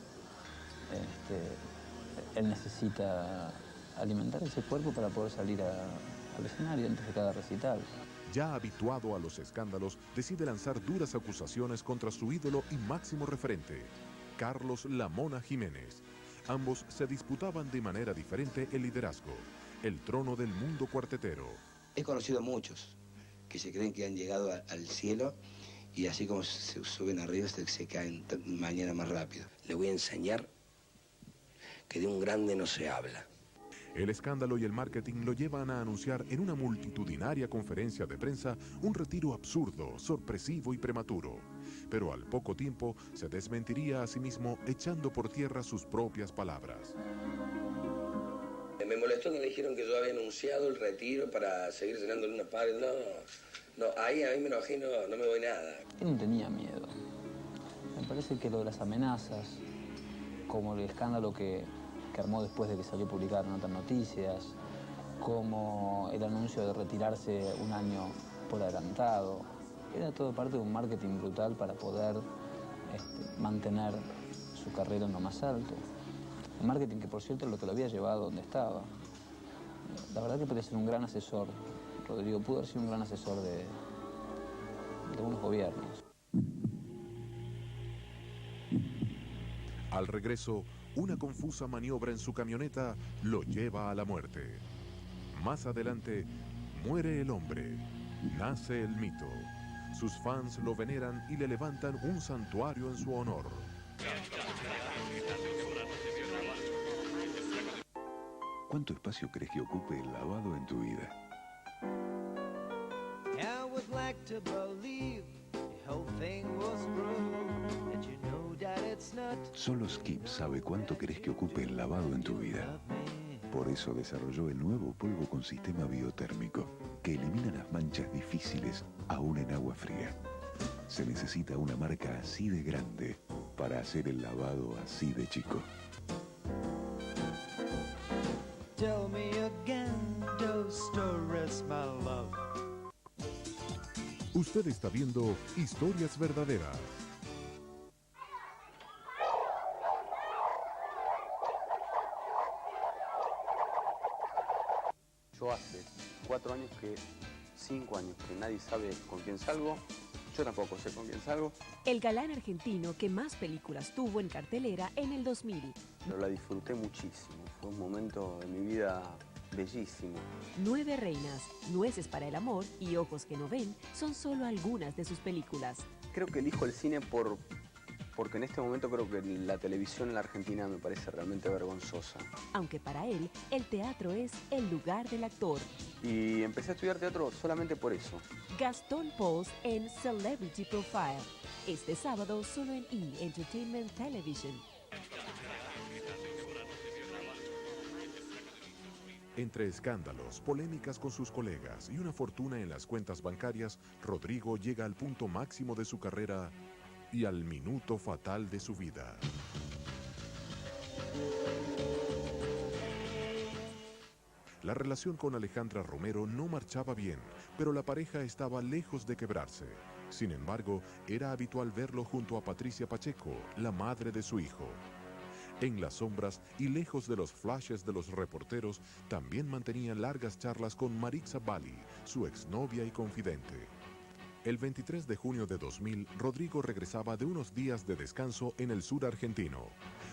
Él necesita alimentar ese cuerpo para poder salir al escenario antes de cada recital. Ya habituado a los escándalos, decide lanzar duras acusaciones contra su ídolo y máximo referente, Carlos La Mona Jiménez. Ambos se disputaban de manera diferente el liderazgo, el trono del mundo cuartetero. He conocido a muchos que se creen que han llegado al cielo y así como se suben arriba se caen mañana más rápido. Le voy a enseñar que de un grande no se habla. El escándalo y el marketing lo llevan a anunciar en una multitudinaria conferencia de prensa un retiro absurdo, sorpresivo y prematuro. Pero al poco tiempo se desmentiría a sí mismo echando por tierra sus propias palabras. Me molestó que me dijeron que yo había anunciado el retiro para seguir cenando en una pared. No, ahí a mí me enojé y no me voy nada. Él no tenía miedo. Me parece que lo de las amenazas, como el escándalo que armó después de que salió publicada en otras noticias, como el anuncio de retirarse un año por adelantado, era todo parte de un marketing brutal para poder mantener su carrera en lo más alto. Un marketing que, por cierto, es lo que lo había llevado donde estaba. La verdad que puede ser un gran asesor. Rodrigo pudo haber sido un gran asesor de algunos gobiernos. Al regreso, una confusa maniobra en su camioneta lo lleva a la muerte. Más adelante, muere el hombre, nace el mito. Sus fans lo veneran y le levantan un santuario en su honor. ¿Cuánto espacio crees que ocupe el lavado en tu vida? Solo Skip sabe cuánto querés que ocupe el lavado en tu vida. Por eso desarrolló el nuevo polvo con sistema biotérmico, que elimina las manchas difíciles aún en agua fría. Se necesita una marca así de grande para hacer el lavado así de chico. Tell me again those stories, my love. Usted está viendo Historias Verdaderas. Yo hace 5 años que nadie sabe con quién salgo. Yo tampoco sé con quién salgo. El galán argentino que más películas tuvo en cartelera en el 2000. Pero la disfruté muchísimo. Fue un momento de mi vida bellísimo. 9 reinas, Nueces para el amor y Ojos que no ven son solo algunas de sus películas. Creo que elijo el cine porque en este momento creo que la televisión en la Argentina me parece realmente vergonzosa. Aunque para él, el teatro es el lugar del actor. Y empecé a estudiar teatro solamente por eso. Gastón Pauls en Celebrity Profile. Este sábado solo en E! Entertainment Television. Entre escándalos, polémicas con sus colegas y una fortuna en las cuentas bancarias, Rodrigo llega al punto máximo de su carrera y al minuto fatal de su vida. La relación con Alejandra Romero no marchaba bien, pero la pareja estaba lejos de quebrarse. Sin embargo, era habitual verlo junto a Patricia Pacheco, la madre de su hijo. En las sombras y lejos de los flashes de los reporteros, también mantenía largas charlas con Maritza Bali, su exnovia y confidente. El 23 de junio de 2000, Rodrigo regresaba de unos días de descanso en el sur argentino.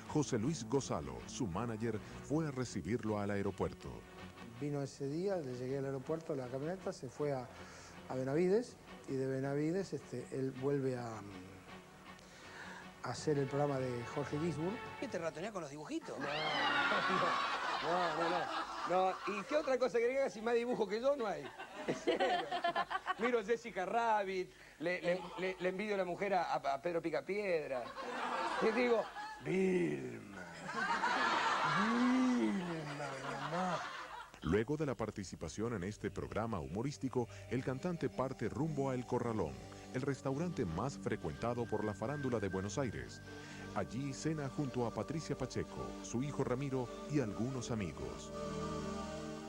José Luis Gozalo, su manager, fue a recibirlo al aeropuerto. Vino ese día, le llegué al aeropuerto, la camioneta, se fue a Benavides, y de Benavides él vuelve a hacer el programa de Jorge Gisburg. ¿Qué te ratoneás con los dibujitos? No. ¿Y qué otra cosa que haga si más dibujo que yo no hay? Miro Jessica Rabbit, le envidio a la mujer a Pedro Picapiedra. Y digo, Vilma, mamá. Luego de la participación en este programa humorístico, el cantante parte rumbo a El Corralón, el restaurante más frecuentado por la farándula de Buenos Aires. Allí cena junto a Patricia Pacheco, su hijo Ramiro y algunos amigos.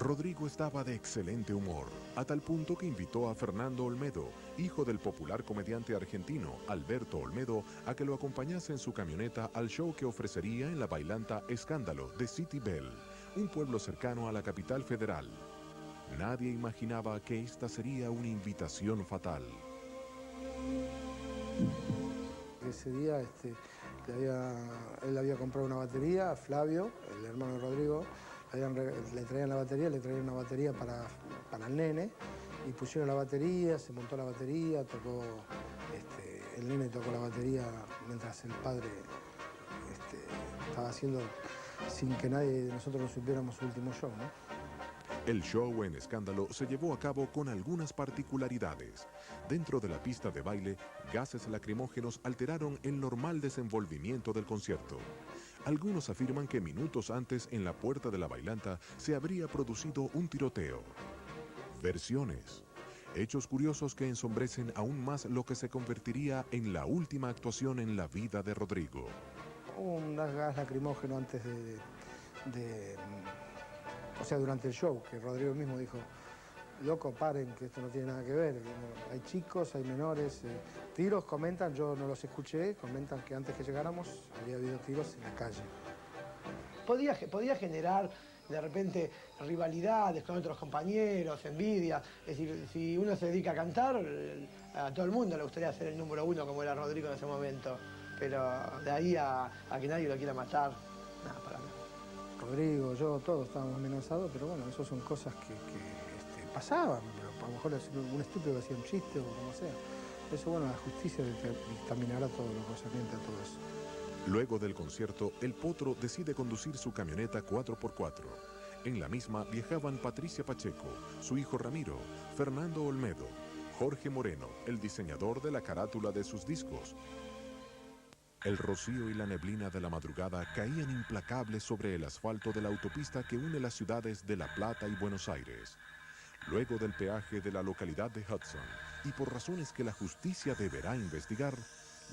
Rodrigo estaba de excelente humor, a tal punto que invitó a Fernando Olmedo, hijo del popular comediante argentino Alberto Olmedo, a que lo acompañase en su camioneta al show que ofrecería en la bailanta Escándalo de City Bell, un pueblo cercano a la capital federal. Nadie imaginaba que esta sería una invitación fatal. Ese día él había comprado una batería a Flavio, el hermano de Rodrigo. Le traían la batería, le traían una batería para el nene y pusieron la batería, se montó la batería, tocó, el nene tocó la batería mientras el padre estaba haciendo, sin que nadie de nosotros lo supiéramos, su último show, ¿no? El show en Escándalo se llevó a cabo con algunas particularidades. Dentro de la pista de baile, gases lacrimógenos alteraron el normal desenvolvimiento del concierto. Algunos afirman que minutos antes, en la puerta de la bailanta, se habría producido un tiroteo. Versiones. Hechos curiosos que ensombrecen aún más lo que se convertiría en la última actuación en la vida de Rodrigo. Hubo un gas lacrimógeno antes o sea, durante el show, que Rodrigo mismo dijo, loco, paren, que esto no tiene nada que ver. Hay chicos, hay menores. Tiros, comentan, yo no los escuché, comentan que antes que llegáramos había habido tiros en la calle. Podía generar de repente rivalidades con otros compañeros, envidia. Es decir, si uno se dedica a cantar, a todo el mundo le gustaría ser el número 1 como era Rodrigo en ese momento. Pero de ahí a que nadie lo quiera matar, nada, para nada. Rodrigo, yo, todos estábamos amenazados, pero bueno, eso son cosas que pasaban. Pero a lo mejor un estúpido hacía un chiste o como sea. Eso, bueno, la justicia dictaminará todo lo concerniente a todo eso. Luego del concierto, el Potro decide conducir su camioneta 4x4. En la misma viajaban Patricia Pacheco, su hijo Ramiro, Fernando Olmedo, Jorge Moreno, el diseñador de la carátula de sus discos. El rocío y la neblina de la madrugada caían implacables sobre el asfalto de la autopista que une las ciudades de La Plata y Buenos Aires. Luego del peaje de la localidad de Hudson, y por razones que la justicia deberá investigar,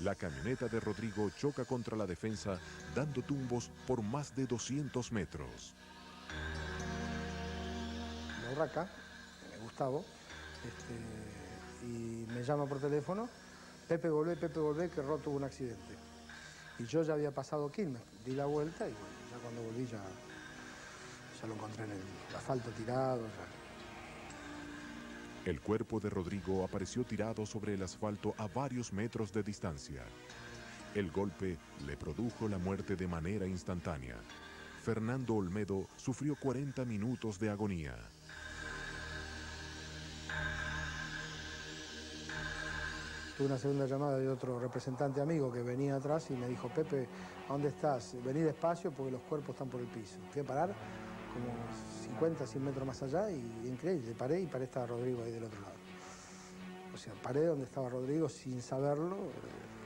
la camioneta de Rodrigo choca contra la defensa, dando tumbos por más de 200 metros. La urraca, Gustavo, y me llama por teléfono, Pepe, volvé, que Rod tuvo un accidente. Y yo ya había pasado Quilmes, di la vuelta y bueno, ya cuando volví ya lo encontré en el asfalto tirado. El cuerpo de Rodrigo apareció tirado sobre el asfalto a varios metros de distancia. El golpe le produjo la muerte de manera instantánea. Fernando Olmedo sufrió 40 minutos de agonía. Tuve una segunda llamada de otro representante amigo que venía atrás y me dijo, Pepe, ¿a dónde estás? Vení despacio porque los cuerpos están por el piso. Fui a parar como 50, 100 metros más allá y increíble, paré estaba Rodrigo ahí del otro lado. O sea, paré donde estaba Rodrigo sin saberlo,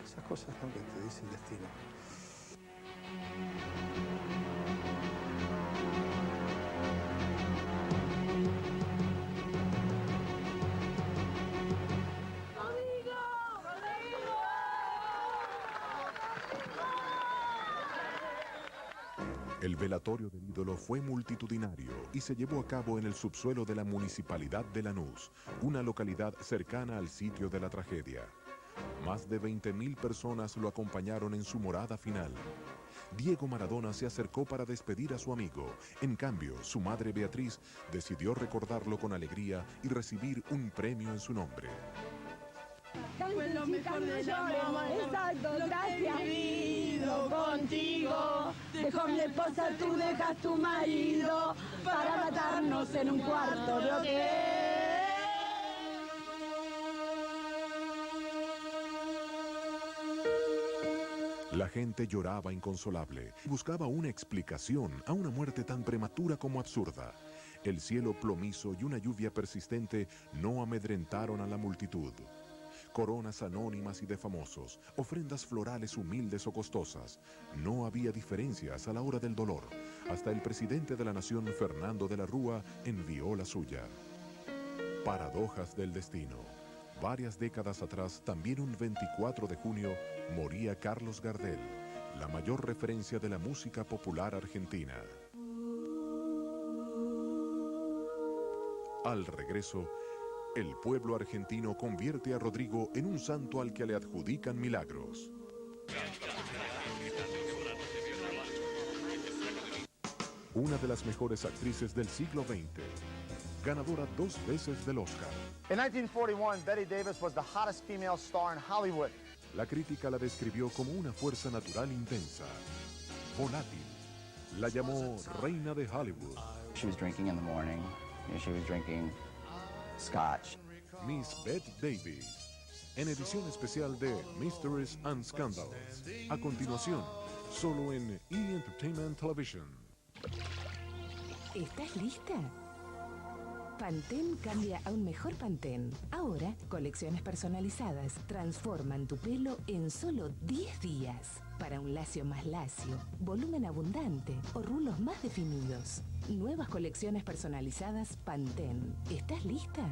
esas cosas, ¿no?, que te dice el destino. El velatorio del ídolo fue multitudinario y se llevó a cabo en el subsuelo de la municipalidad de Lanús, una localidad cercana al sitio de la tragedia. Más de 20.000 personas lo acompañaron en su morada final. Diego Maradona se acercó para despedir a su amigo. En cambio, su madre Beatriz decidió recordarlo con alegría y recibir un premio en su nombre. Fue lo mejor del amor. Exacto, gracias. He vivido contigo. Dejó mi esposa, tú dejas tu marido para matarnos en un cuarto de hotel. La gente lloraba inconsolable. Buscaba una explicación a una muerte tan prematura como absurda. El cielo plomizo y una lluvia persistente no amedrentaron a la multitud. Coronas anónimas y de famosos, ofrendas florales humildes o costosas. No había diferencias a la hora del dolor. Hasta el presidente de la nación, Fernando de la Rúa, envió la suya. Paradojas del destino. Varias décadas atrás, también un 24 de junio, moría Carlos Gardel, la mayor referencia de la música popular argentina. Al regreso, el pueblo argentino convierte a Rodrigo en un santo al que le adjudican milagros. Una de las mejores actrices del siglo XX, ganadora 2 veces del Oscar. In 1941, Bette Davis was the hottest female star in Hollywood. La crítica la describió como una fuerza natural intensa, volátil. La llamó reina de Hollywood. She was drinking in the morning. She was drinking Scotch. Miss Bette Davis, en edición especial de Mysteries and Scandals. A continuación, solo en E! Entertainment Television. ¿Estás lista? Pantene cambia a un mejor Pantene. Ahora, colecciones personalizadas transforman tu pelo en solo 10 días. Para un lacio más lacio, volumen abundante o rulos más definidos. Nuevas colecciones personalizadas Pantene. ¿Estás lista?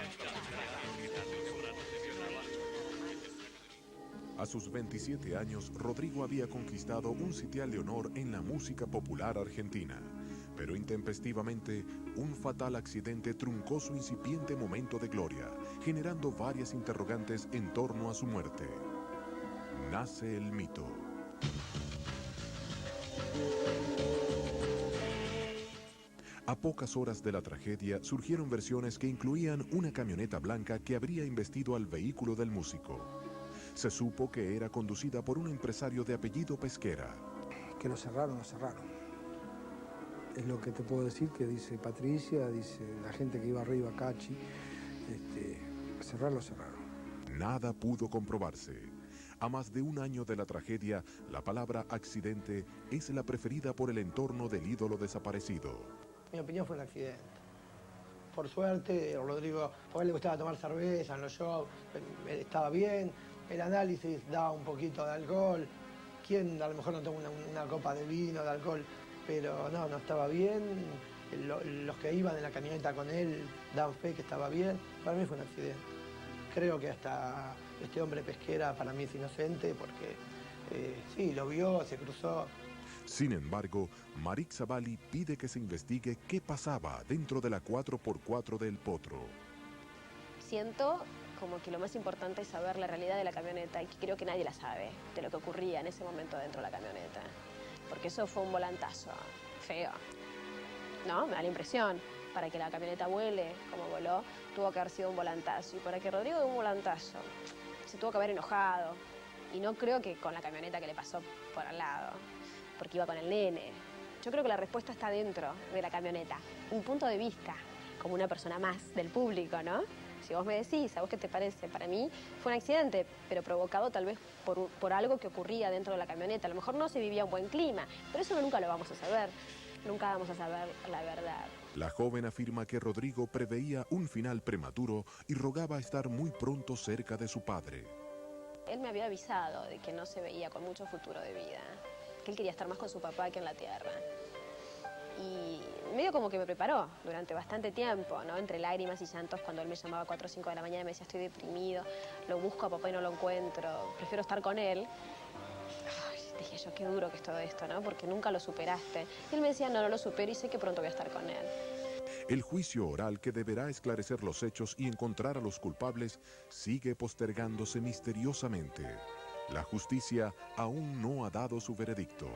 A sus 27 años, Rodrigo había conquistado un sitial de honor en la música popular argentina. Pero intempestivamente, un fatal accidente truncó su incipiente momento de gloria, generando varias interrogantes en torno a su muerte. Nace el mito. A pocas horas de la tragedia, surgieron versiones que incluían una camioneta blanca que habría embestido al vehículo del músico. Se supo que era conducida por un empresario de apellido Pesquera. Que lo cerraron, lo cerraron. Es lo que te puedo decir, que dice Patricia, dice la gente que iba arriba, Cachi, cerrarlo, cerraron. Nada pudo comprobarse. A más de un año de la tragedia, la palabra accidente es la preferida por el entorno del ídolo desaparecido. Mi opinión fue un accidente. Por suerte, Rodrigo, a él le gustaba tomar cerveza en los shows, estaba bien, el análisis daba un poquito de alcohol. ¿Quién a lo mejor no toma una copa de vino, de alcohol? Pero no estaba bien. Los que iban en la camioneta con él dan fe que estaba bien. Para mí fue un accidente. Creo que hasta este hombre Pesquera para mí es inocente porque sí, lo vio, se cruzó. Sin embargo, Maric Zavalli pide que se investigue qué pasaba dentro de la 4x4 del Potro. Siento como que lo más importante es saber la realidad de la camioneta, y que creo que nadie la sabe, de lo que ocurría en ese momento dentro de la camioneta. Porque eso fue un volantazo feo, ¿no? Me da la impresión. Para que la camioneta vuele como voló, tuvo que haber sido un volantazo. Y para que Rodrigo dé un volantazo, se tuvo que haber enojado. Y no creo que con la camioneta que le pasó por al lado, porque iba con el nene. Yo creo que la respuesta está dentro de la camioneta. Un punto de vista, como una persona más del público, ¿no? Si vos me decís, ¿a vos qué te parece? Para mí fue un accidente, pero provocado tal vez por algo que ocurría dentro de la camioneta. A lo mejor no se vivía un buen clima, pero eso nunca lo vamos a saber. Nunca vamos a saber la verdad. La joven afirma que Rodrigo preveía un final prematuro y rogaba estar muy pronto cerca de su padre. Él me había avisado de que no se veía con mucho futuro de vida, que él quería estar más con su papá que en la tierra. Y medio como que me preparó durante bastante tiempo, ¿no? Entre lágrimas y llantos, cuando él me llamaba a 4 o 5 de la mañana y me decía, estoy deprimido, lo busco a papá y no lo encuentro, prefiero estar con él. Dije yo, qué duro que es todo esto, ¿no? Porque nunca lo superaste. Y él me decía, no lo supero y sé que pronto voy a estar con él. El juicio oral, que deberá esclarecer los hechos y encontrar a los culpables, sigue postergándose misteriosamente. La justicia aún no ha dado su veredicto.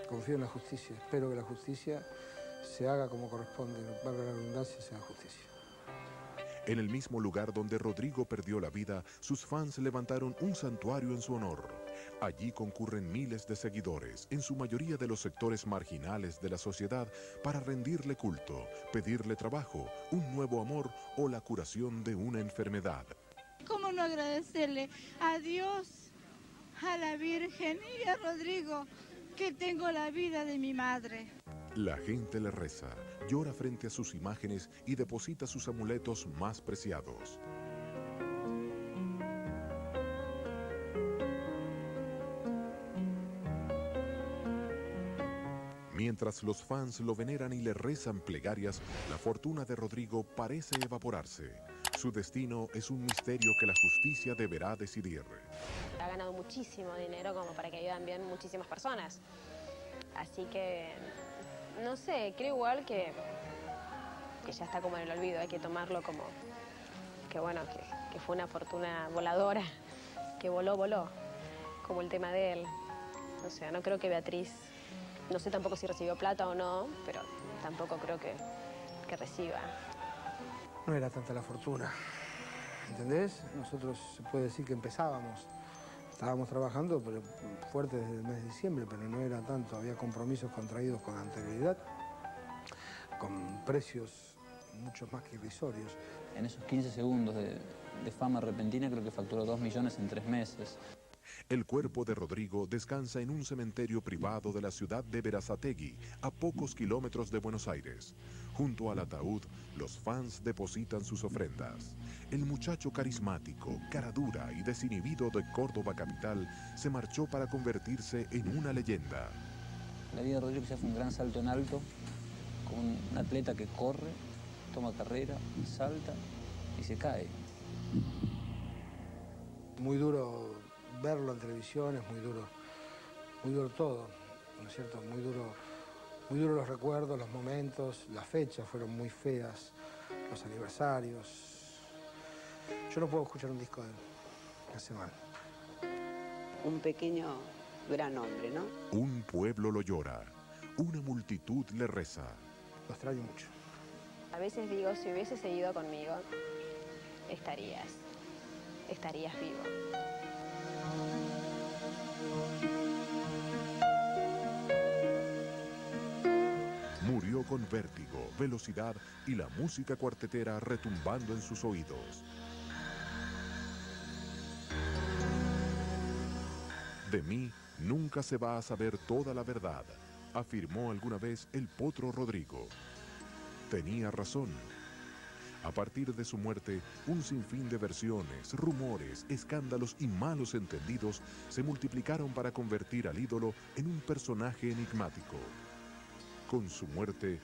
Confío en la justicia. Espero que la justicia se haga como corresponde. Valga la redundancia, se haga justicia. En el mismo lugar donde Rodrigo perdió la vida, sus fans levantaron un santuario en su honor. Allí concurren miles de seguidores, en su mayoría de los sectores marginales de la sociedad, para rendirle culto, pedirle trabajo, un nuevo amor o la curación de una enfermedad. ¿Cómo no agradecerle a Dios, a la Virgen y a Rodrigo que tengo la vida de mi madre? La gente le reza, llora frente a sus imágenes y deposita sus amuletos más preciados. Mientras los fans lo veneran y le rezan plegarias, la fortuna de Rodrigo parece evaporarse. Su destino es un misterio que la justicia deberá decidir. Ha ganado muchísimo dinero como para que vivan bien muchísimas personas. Así que, no sé, creo igual que ya está como en el olvido. Hay que tomarlo como que bueno, que fue una fortuna voladora, que voló, como el tema de él. O sea, no creo que Beatriz... No sé tampoco si recibió plata o no, pero tampoco creo que reciba. No era tanta la fortuna, ¿entendés? Nosotros se puede decir que estábamos trabajando pero fuerte desde el mes de diciembre, pero no era tanto. Había compromisos contraídos con anterioridad, con precios mucho más que irrisorios. En esos 15 segundos de fama repentina creo que facturó 2 millones en 3 meses. El cuerpo de Rodrigo descansa en un cementerio privado de la ciudad de Berazategui, a pocos kilómetros de Buenos Aires. Junto al ataúd, los fans depositan sus ofrendas. El muchacho carismático, cara dura y desinhibido de Córdoba capital se marchó para convertirse en una leyenda. La vida de Rodrigo quizás fue un gran salto en alto, con un atleta que corre, toma carrera, salta y se cae. Muy duro verlo en televisión, es muy duro todo, ¿no es cierto? Muy duro los recuerdos, los momentos, las fechas fueron muy feas, los aniversarios. Yo no puedo escuchar un disco de él, me hace mal. Un pequeño gran hombre, ¿no? Un pueblo lo llora, una multitud le reza. Lo extraño mucho. A veces digo, si hubieses seguido conmigo, estarías vivo. Murió con vértigo, velocidad y la música cuartetera retumbando en sus oídos. De mí nunca se va a saber toda la verdad, afirmó alguna vez el Potro Rodrigo. Tenía razón. A partir de su muerte, un sinfín de versiones, rumores, escándalos y malos entendidos se multiplicaron para convertir al ídolo en un personaje enigmático. Con su muerte,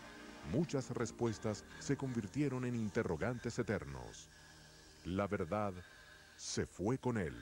muchas respuestas se convirtieron en interrogantes eternos. La verdad se fue con él.